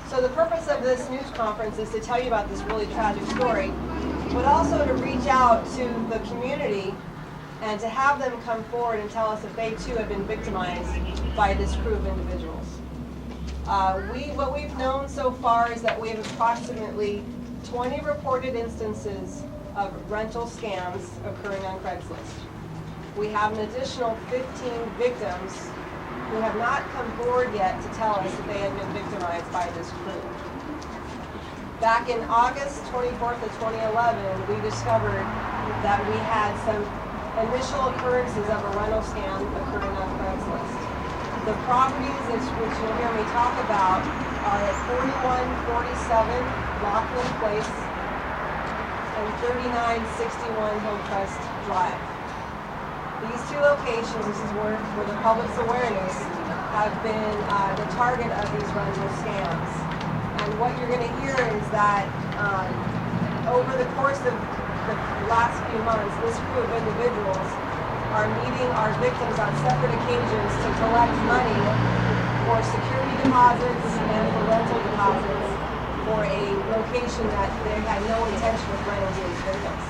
So the purpose of this news conference is to tell you about this really tragic story, but also to reach out to the community and to have them come forward and tell us if they too have been victimized by this crew of individuals. What we've known so far is that we have approximately 20 reported instances of rental scams occurring on Craigslist. We have an additional 15 victims who have not come forward yet to tell us that they have been victimized by this crew. Back in August 24th of 2011, we discovered that we had some initial occurrences of a rental scam occurring on Craigslist. The properties which you'll hear me talk about are at 4147 Lockland Place and 3961 Hillcrest Drive. These two locations, this is where the public's awareness, have been the target of these rental scams. And what you're going to hear is that over the course of the last few months, this crew of individuals are meeting our victims on separate occasions to collect money for security deposits and for rental deposits for a location that they had no intention of renting to these victims.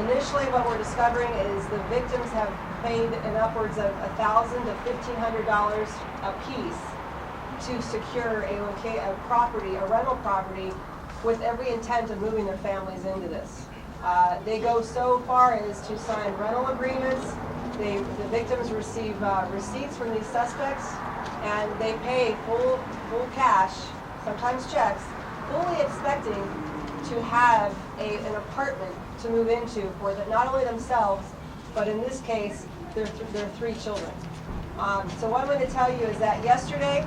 Initially, what we're discovering is the victims have paid in upwards of $1,000 to $1,500 a piece to secure a rental property with every intent of moving their families into this. They go so far as to sign rental agreements. The victims receive receipts from these suspects, and they pay full cash, sometimes checks, fully expecting to have an apartment to move into for not only themselves, but in this case, their 3 children. So what I'm going to tell you is that yesterday,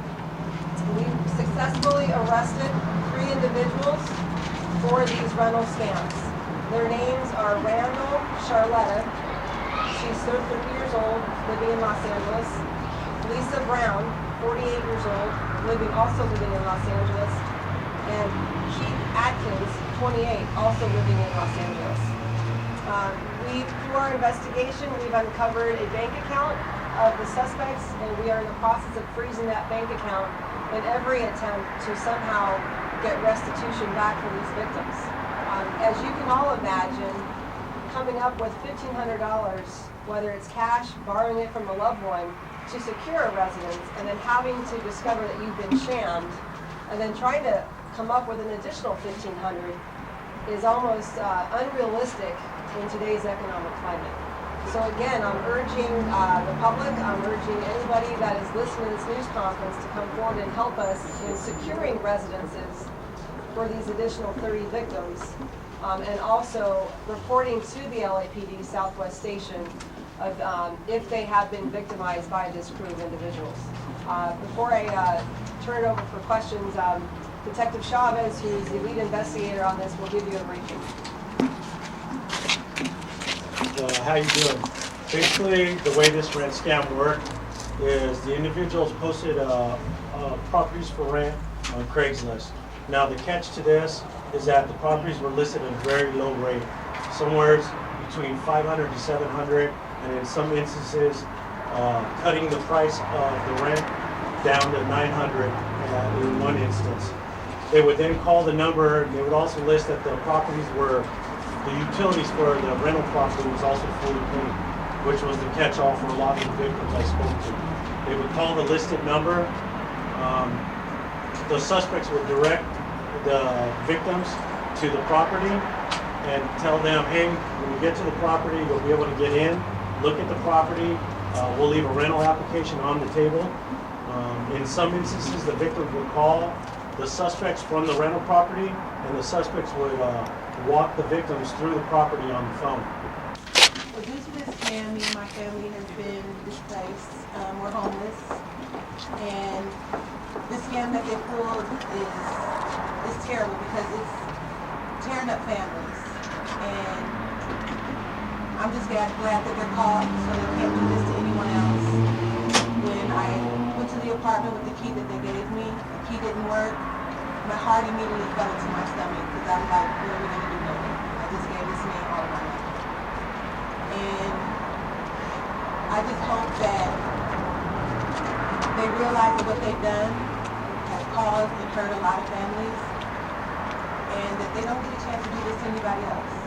we successfully arrested 3 individuals for these rental scams. Their names are Randall Charletta, she's 30 years old, living in Los Angeles. Lisa Brown, 48 years old, also living in Los Angeles. And Keith Atkins, 28, also living in Los Angeles. Through our investigation, we've uncovered a bank account of the suspects, and we are in the process of freezing that bank account in every attempt to somehow get restitution back for these victims. As you can all imagine, coming up with $1,500, whether it's cash, borrowing it from a loved one, to secure a residence, and then having to discover that you've been shammed, and then trying to come up with an additional $1,500 is almost unrealistic in today's economic climate. So again, I'm urging the public, I'm urging anybody that is listening to this news conference to come forward and help us in securing residences for these additional 30 victims, and also reporting to the L.A.P.D. Southwest Station of if they have been victimized by this crew of individuals. Before I turn it over for questions, Detective Chavez, who's the lead investigator on this, will give you a briefing. How you doing? Basically, the way this rent scam worked is the individuals posted properties for rent on Craigslist. Now the catch to this is that the properties were listed at a very low rate, somewhere between $500 to $700, and in some instances, cutting the price of the rent down to $900 in one instance. They would then call the number, and they would also list that the properties were, the utilities for the rental property was also fully paid, which was the catch-all for a lot of the victims I spoke to. They would call the listed number. The suspects would direct the victims to the property and tell them, hey, when you get to the property, you'll be able to get in, look at the property. We'll leave a rental application on the table. In some instances, the victim would call the suspects from the rental property, and the suspects would walk the victims through the property on the phone. Well, due to this scam, me and my family has been displaced. We're homeless, and the scam that they pulled is terrible because it's tearing up families. And I'm just glad that they're caught so they can't do this to anyone else. When I went to the apartment with the key that they gave me, the key didn't work. My heart immediately fell into my stomach because I was like, what are we going to do with it? I just gave this man all of my money. And I just hope that they realize that what they've done has caused and hurt a lot of families, and that they don't get a chance to do this to anybody else.